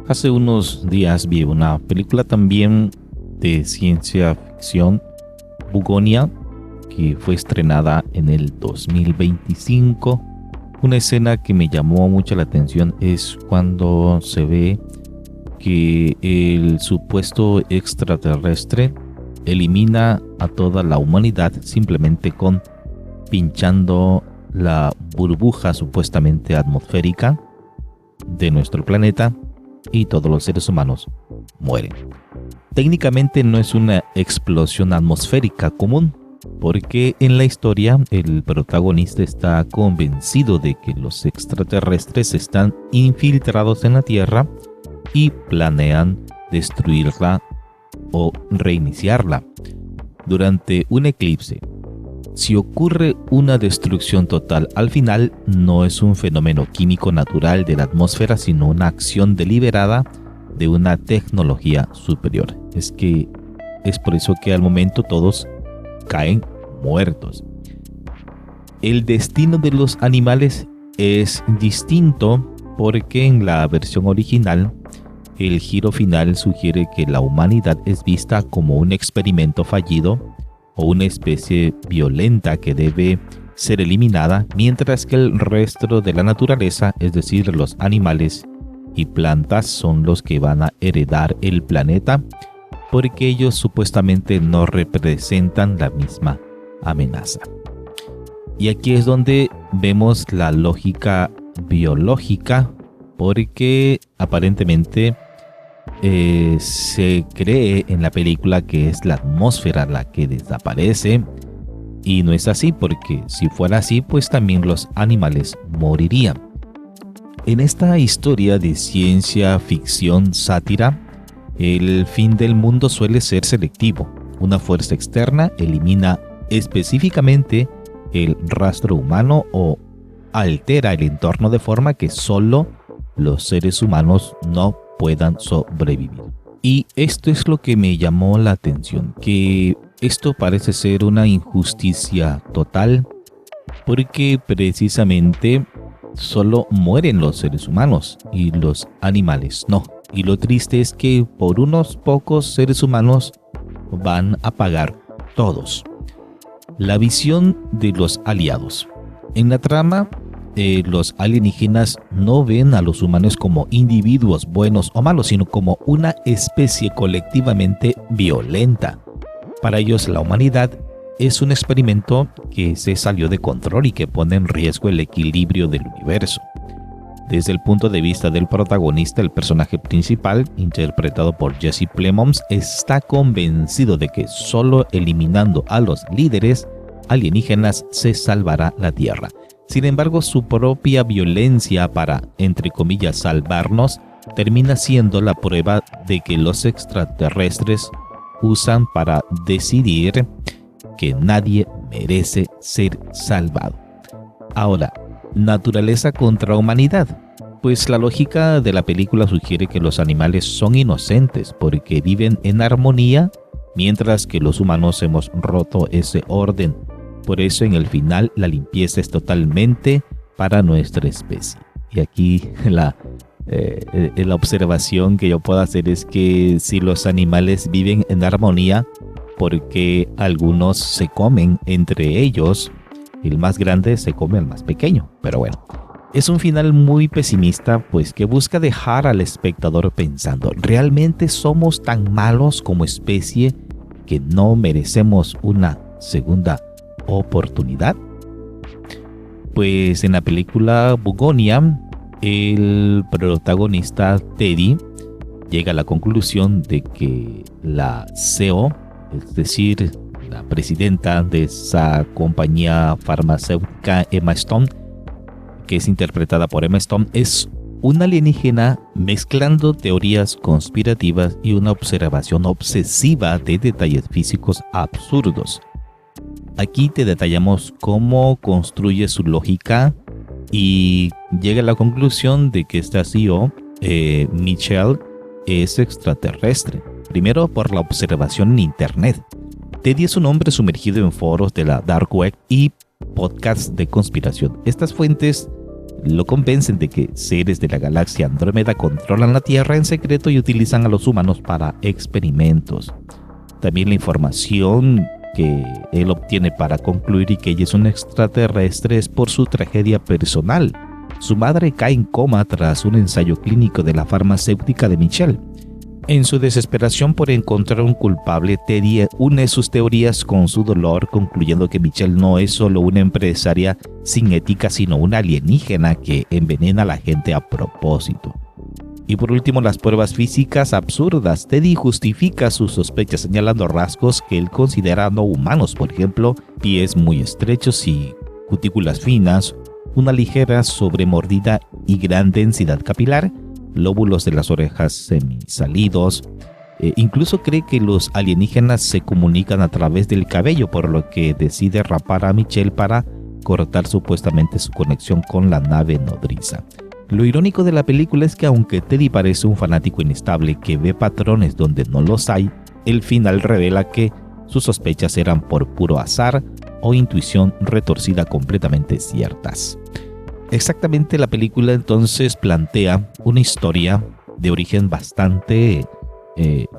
Hace unos días vi una película también de ciencia ficción, Bugonia, que fue estrenada en el 2025. Una escena que me llamó mucho la atención es cuando se ve que el supuesto extraterrestre elimina a toda la humanidad simplemente con pinchando la burbuja supuestamente atmosférica de nuestro planeta y todos los seres humanos mueren. Técnicamente no es una explosión atmosférica común, porque en la historia el protagonista está convencido de que los extraterrestres están infiltrados en la Tierra y planean destruirla o reiniciarla durante un eclipse. Si ocurre una destrucción total, al final no es un fenómeno químico natural de la atmósfera, sino una acción deliberada de una tecnología superior. Es por eso que al momento todos caen muertos. El destino de los animales es distinto porque en la versión original el giro final sugiere que la humanidad es vista como un experimento fallido o una especie violenta que debe ser eliminada, mientras que el resto de la naturaleza, es decir, los animales y plantas, son los que van a heredar el planeta, porque ellos supuestamente no representan la misma amenaza. Y aquí es donde vemos la lógica biológica, porque aparentemente se cree en la película que es la atmósfera la que desaparece, y no es así, porque si fuera así, pues también los animales morirían. En esta historia de ciencia ficción sátira, el fin del mundo suele ser selectivo. Una fuerza externa elimina específicamente el rastro humano o altera el entorno de forma que solo los seres humanos no puedan sobrevivir. Y esto es lo que me llamó la atención, que esto parece ser una injusticia total, porque precisamente solo mueren los seres humanos y los animales no. Y lo triste es que por unos pocos seres humanos van a pagar todos. La visión de los aliados. En la trama, los alienígenas no ven a los humanos como individuos buenos o malos, sino como una especie colectivamente violenta. Para ellos, la humanidad es un experimento que se salió de control y que pone en riesgo el equilibrio del universo. Desde el punto de vista del protagonista, el personaje principal, interpretado por Jesse Plemons, está convencido de que solo eliminando a los líderes alienígenas se salvará la Tierra. Sin embargo, su propia violencia para, entre comillas, salvarnos, termina siendo la prueba de que los extraterrestres usan para decidir que nadie merece ser salvado. Ahora, naturaleza contra humanidad. Pues la lógica de la película sugiere que los animales son inocentes porque viven en armonía, mientras que los humanos hemos roto ese orden. Por eso en el final la limpieza es totalmente para nuestra especie. Y aquí la observación que yo puedo hacer es que si los animales viven en armonía, porque algunos se comen entre ellos, el más grande se come al más pequeño. Pero bueno, es un final muy pesimista, pues que busca dejar al espectador pensando, ¿realmente somos tan malos como especie que no merecemos una segunda oportunidad? Pues en la película Bugonia, el protagonista Teddy llega a la conclusión de que la CEO, es decir, la presidenta de esa compañía farmacéutica, Emma Stone, que es interpretada por Emma Stone, es una alienígena mezclando teorías conspirativas y una observación obsesiva de detalles físicos absurdos. Aquí te detallamos cómo construye su lógica y llega a la conclusión de que esta CEO, Michelle, es extraterrestre. Primero por la observación en internet. Teddy es un hombre sumergido en foros de la dark web y podcasts de conspiración. Estas fuentes lo convencen de que seres de la galaxia Andrómeda controlan la Tierra en secreto y utilizan a los humanos para experimentos. También la información que él obtiene para concluir y que ella es un extraterrestre es por su tragedia personal. Su madre cae en coma tras un ensayo clínico de la farmacéutica de Michelle. En su desesperación por encontrar un culpable, Teddy une sus teorías con su dolor, concluyendo que Michelle no es solo una empresaria sin ética, sino una alienígena que envenena a la gente a propósito. Y por último, las pruebas físicas absurdas. Teddy justifica sus sospechas señalando rasgos que él considera no humanos, por ejemplo, pies muy estrechos y cutículas finas, una ligera sobremordida y gran densidad capilar, lóbulos de las orejas semisalidos. Incluso cree que los alienígenas se comunican a través del cabello, por lo que decide rapar a Michelle para cortar supuestamente su conexión con la nave nodriza. Lo irónico de la película es que aunque Teddy parece un fanático inestable que ve patrones donde no los hay, el final revela que sus sospechas eran por puro azar o intuición retorcida completamente ciertas. Exactamente, la película entonces plantea una historia de origen bastante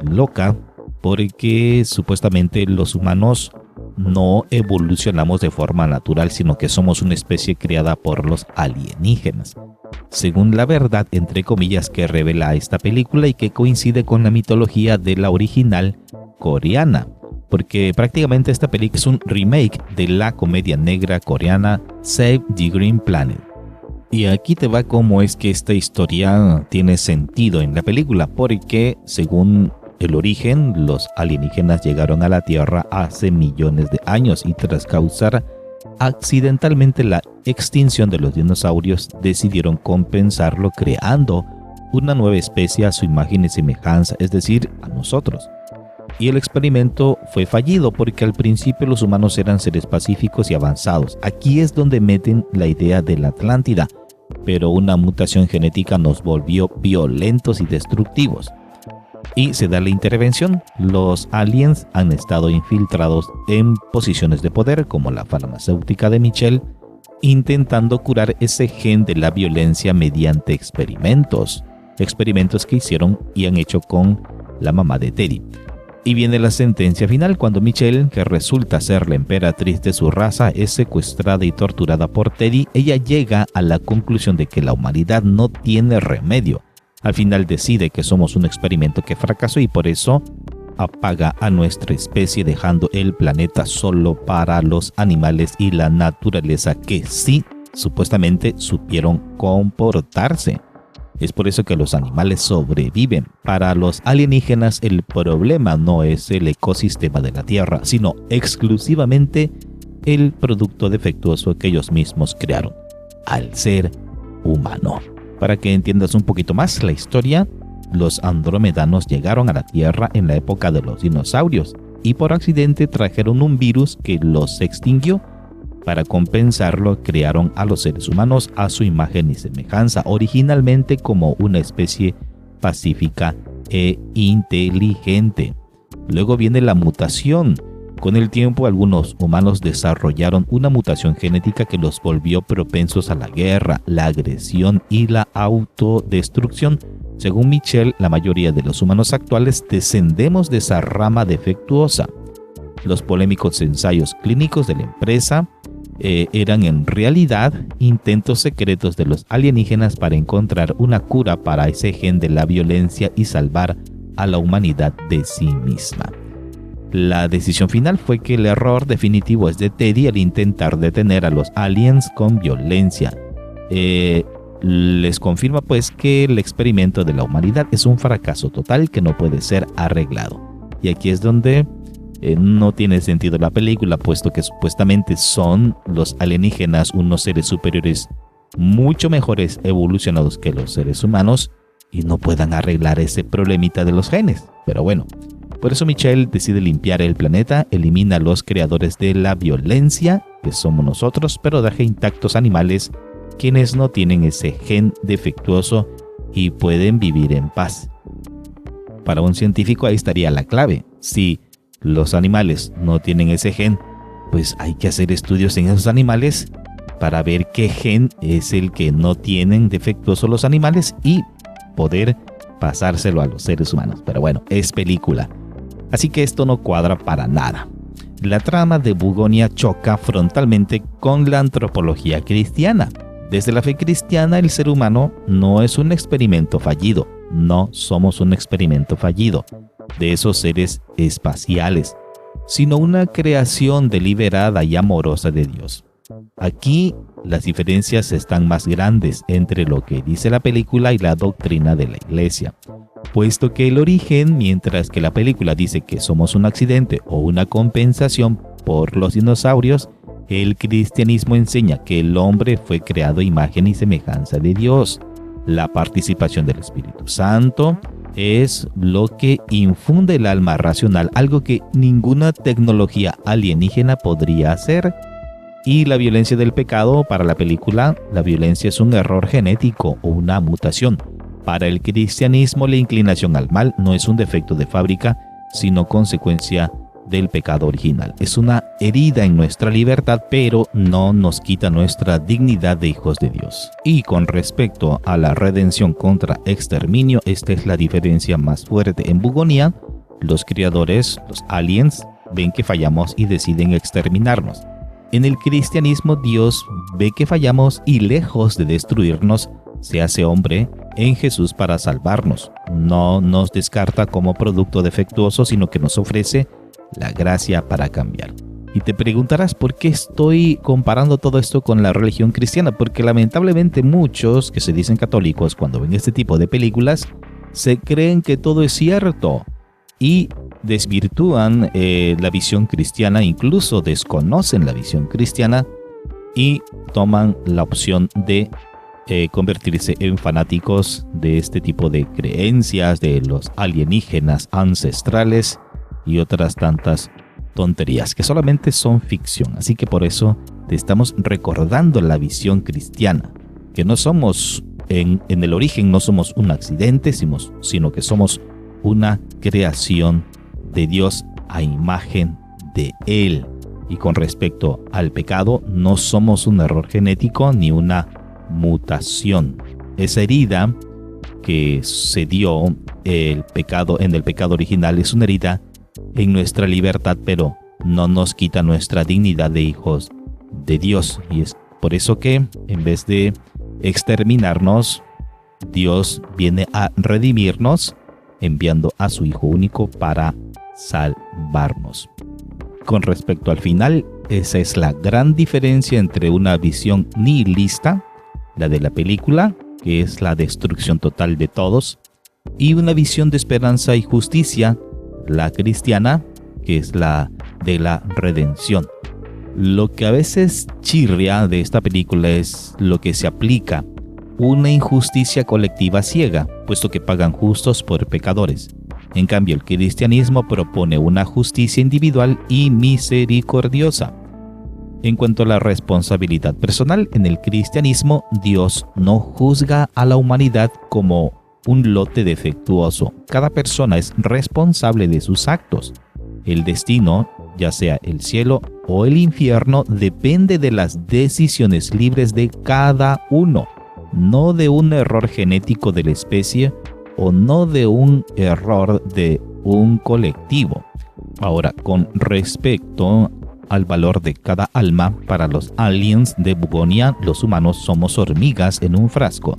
loca, porque supuestamente los humanos no evolucionamos de forma natural, sino que somos una especie creada por los alienígenas, según la verdad entre comillas que revela esta película y que coincide con la mitología de la original coreana, porque prácticamente esta película es un remake de la comedia negra coreana Save the Green Planet. Y aquí te va cómo es que esta historia tiene sentido en la película, porque según el origen, los alienígenas llegaron a la Tierra hace millones de años y tras causar accidentalmente la extinción de los dinosaurios, decidieron compensarlo creando una nueva especie a su imagen y semejanza, es decir, a nosotros. Y el experimento fue fallido porque al principio los humanos eran seres pacíficos y avanzados. Aquí es donde meten la idea de la Atlántida, pero una mutación genética nos volvió violentos y destructivos. Y se da la intervención. Los aliens han estado infiltrados en posiciones de poder, como la farmacéutica de Michelle, intentando curar ese gen de la violencia mediante experimentos que hicieron y han hecho con la mamá de Teddy. Y viene la sentencia final cuando Michelle, que resulta ser la emperatriz de su raza, es secuestrada y torturada por Teddy. Ella llega a la conclusión de que la humanidad no tiene remedio. Al final decide que somos un experimento que fracasó y por eso apaga a nuestra especie, dejando el planeta solo para los animales y la naturaleza que sí supuestamente supieron comportarse. Es por eso que los animales sobreviven. Para los alienígenas el problema no es el ecosistema de la Tierra, sino exclusivamente el producto defectuoso que ellos mismos crearon, al ser humano. Para que entiendas un poquito más la historia, los andromedanos llegaron a la Tierra en la época de los dinosaurios y por accidente trajeron un virus que los extinguió. Para compensarlo, crearon a los seres humanos a su imagen y semejanza, originalmente como una especie pacífica e inteligente. Luego viene la mutación. Con el tiempo, algunos humanos desarrollaron una mutación genética que los volvió propensos a la guerra, la agresión y la autodestrucción. Según Michelle, la mayoría de los humanos actuales descendemos de esa rama defectuosa. Los polémicos ensayos clínicos de la empresa eran en realidad intentos secretos de los alienígenas para encontrar una cura para ese gen de la violencia y salvar a la humanidad de sí misma. La decisión final fue que el error definitivo es de Teddy al intentar detener a los aliens con violencia. Les confirma pues que el experimento de la humanidad es un fracaso total que no puede ser arreglado. Y aquí es donde no tiene sentido la película, puesto que supuestamente son los alienígenas unos seres superiores mucho mejores evolucionados que los seres humanos y no puedan arreglar ese problemita de los genes. Pero bueno, por eso Michelle decide limpiar el planeta, elimina a los creadores de la violencia, que somos nosotros, pero deja intactos animales quienes no tienen ese gen defectuoso y pueden vivir en paz. Para un científico ahí estaría la clave. Si los animales no tienen ese gen, pues hay que hacer estudios en esos animales para ver qué gen es el que no tienen defectuosos los animales y poder pasárselo a los seres humanos. Pero bueno, es película. Así que esto no cuadra para nada. La trama de Bugonia choca frontalmente con la antropología cristiana. Desde la fe cristiana, el ser humano no es un experimento fallido. No somos un experimento fallido de esos seres espaciales, sino una creación deliberada y amorosa de Dios. Aquí las diferencias están más grandes entre lo que dice la película y la doctrina de la Iglesia, puesto que el origen, mientras que la película dice que somos un accidente o una compensación por los dinosaurios, el cristianismo enseña que el hombre fue creado a imagen y semejanza de Dios. La participación del Espíritu Santo es lo que infunde el alma racional, algo que ninguna tecnología alienígena podría hacer. Y la violencia del pecado, para la película, la violencia es un error genético o una mutación. Para el cristianismo, la inclinación al mal no es un defecto de fábrica, sino consecuencia del pecado original. Es una herida en nuestra libertad, pero no nos quita nuestra dignidad de hijos de Dios. Y con respecto a la redención contra exterminio, esta es la diferencia más fuerte. En Bugonia, los creadores, los aliens, ven que fallamos y deciden exterminarnos. En el cristianismo, Dios ve que fallamos y, lejos de destruirnos, se hace hombre en Jesús para salvarnos. No nos descarta como producto defectuoso, sino que nos ofrece la gracia para cambiar. Y te preguntarás por qué estoy comparando todo esto con la religión cristiana, porque lamentablemente muchos que se dicen católicos, cuando ven este tipo de películas, se creen que todo es cierto y desvirtúan la visión cristiana, incluso desconocen la visión cristiana y toman la opción de convertirse en fanáticos de este tipo de creencias, de los alienígenas ancestrales y otras tantas tonterías que solamente son ficción. Así que por eso te estamos recordando la visión cristiana, que no somos, en el origen no somos un accidente, sino que somos una creación de Dios a imagen de Él. Y con respecto al pecado, no somos un error genético ni una mutación. Esa herida que se dio en el pecado original es una herida en nuestra libertad, pero no nos quita nuestra dignidad de hijos de Dios. Y es por eso que en vez de exterminarnos, Dios viene a redimirnos enviando a su Hijo único para salvarnos. Con respecto al final, esa es la gran diferencia entre una visión nihilista, la de la película, que es la destrucción total de todos, y una visión de esperanza y justicia, la cristiana, que es la de la redención. Lo que a veces chirria de esta película es lo que se aplica: una injusticia colectiva ciega, puesto que pagan justos por pecadores. En cambio, el cristianismo propone una justicia individual y misericordiosa. En cuanto a la responsabilidad personal, en el cristianismo, Dios no juzga a la humanidad como un lote defectuoso. Cada persona es responsable de sus actos. El destino, ya sea el cielo o el infierno, depende de las decisiones libres de cada uno, no de un error genético de la especie o no de un error de un colectivo. Ahora, con respecto al valor de cada alma, para los aliens de Bugonia, los humanos somos hormigas en un frasco.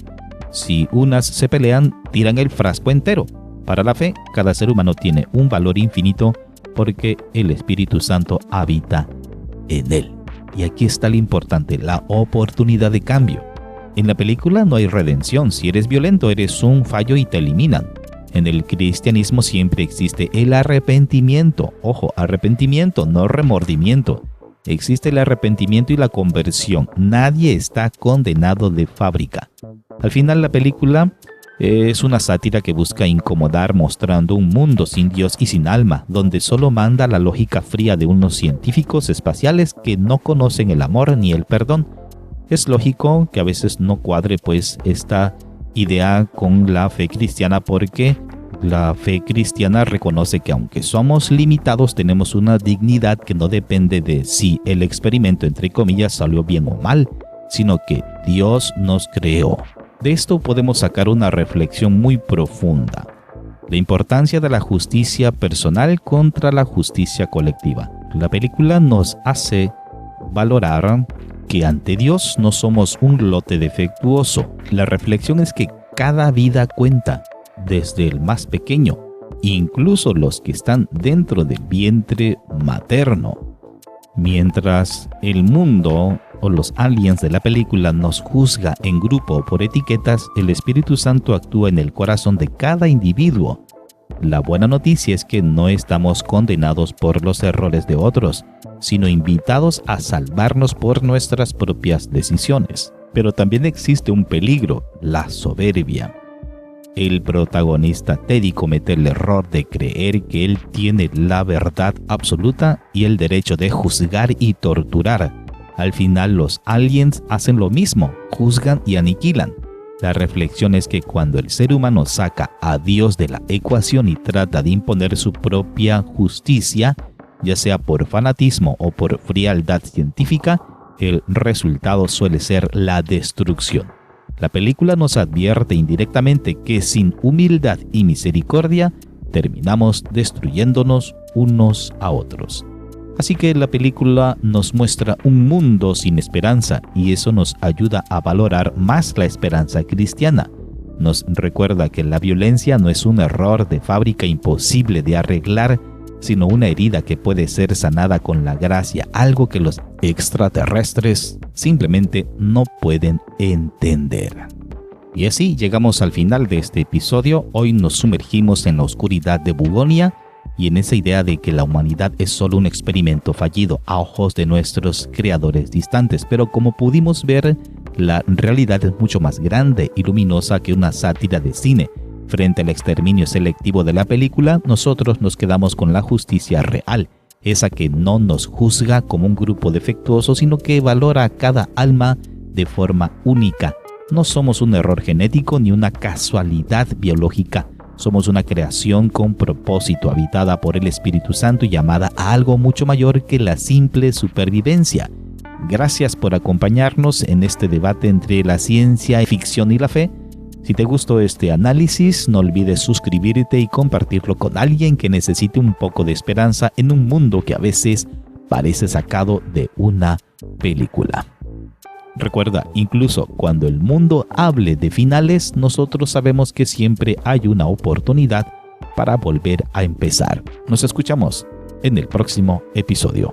Si unas se pelean, tiran el frasco entero. Para la fe, cada ser humano tiene un valor infinito porque el Espíritu Santo habita en él. Y aquí está lo importante, la oportunidad de cambio. En la película no hay redención. Si eres violento, eres un fallo y te eliminan. En el cristianismo siempre existe el arrepentimiento. Ojo, arrepentimiento, no remordimiento. Existe el arrepentimiento y la conversión. Nadie está condenado de fábrica. Al final, la película es una sátira que busca incomodar, mostrando un mundo sin Dios y sin alma, donde solo manda la lógica fría de unos científicos espaciales que no conocen el amor ni el perdón. Es lógico que a veces no cuadre pues esta idea con la fe cristiana, porque La fe cristiana reconoce que aunque somos limitados, tenemos una dignidad que no depende de si el experimento, entre comillas, salió bien o mal, sino que Dios nos creó. De esto podemos sacar una reflexión muy profunda: la importancia de la justicia personal contra la justicia colectiva. La película nos hace valorar que ante Dios no somos un lote defectuoso. La reflexión es que cada vida cuenta, desde el más pequeño, incluso los que están dentro del vientre materno. Mientras el mundo o los aliens de la película nos juzga en grupo por etiquetas, el Espíritu Santo actúa en el corazón de cada individuo. La buena noticia es que no estamos condenados por los errores de otros, sino invitados a salvarnos por nuestras propias decisiones. Pero también existe un peligro: la soberbia. El protagonista Teddy comete el error de creer que él tiene la verdad absoluta y el derecho de juzgar y torturar. Al final los aliens hacen lo mismo, juzgan y aniquilan. La reflexión es que cuando el ser humano saca a Dios de la ecuación y trata de imponer su propia justicia, ya sea por fanatismo o por frialdad científica, el resultado suele ser la destrucción. La película nos advierte indirectamente que sin humildad y misericordia terminamos destruyéndonos unos a otros. Así que la película nos muestra un mundo sin esperanza, y eso nos ayuda a valorar más la esperanza cristiana. Nos recuerda que la violencia no es un error de fábrica imposible de arreglar, sino una herida que puede ser sanada con la gracia, algo que los extraterrestres simplemente no pueden entender. Y así llegamos al final de este episodio. Hoy nos sumergimos en la oscuridad de Bugonia y en esa idea de que la humanidad es solo un experimento fallido a ojos de nuestros creadores distantes. Pero como pudimos ver, la realidad es mucho más grande y luminosa que una sátira de cine. Frente al exterminio selectivo de la película, nosotros nos quedamos con la justicia real, esa que no nos juzga como un grupo defectuoso, sino que valora a cada alma de forma única. No somos un error genético ni una casualidad biológica. Somos una creación con propósito, habitada por el Espíritu Santo y llamada a algo mucho mayor que la simple supervivencia. Gracias por acompañarnos en este debate entre la ciencia ficción y la fe. Si te gustó este análisis, no olvides suscribirte y compartirlo con alguien que necesite un poco de esperanza en un mundo que a veces parece sacado de una película. Recuerda, incluso cuando el mundo hable de finales, nosotros sabemos que siempre hay una oportunidad para volver a empezar. Nos escuchamos en el próximo episodio.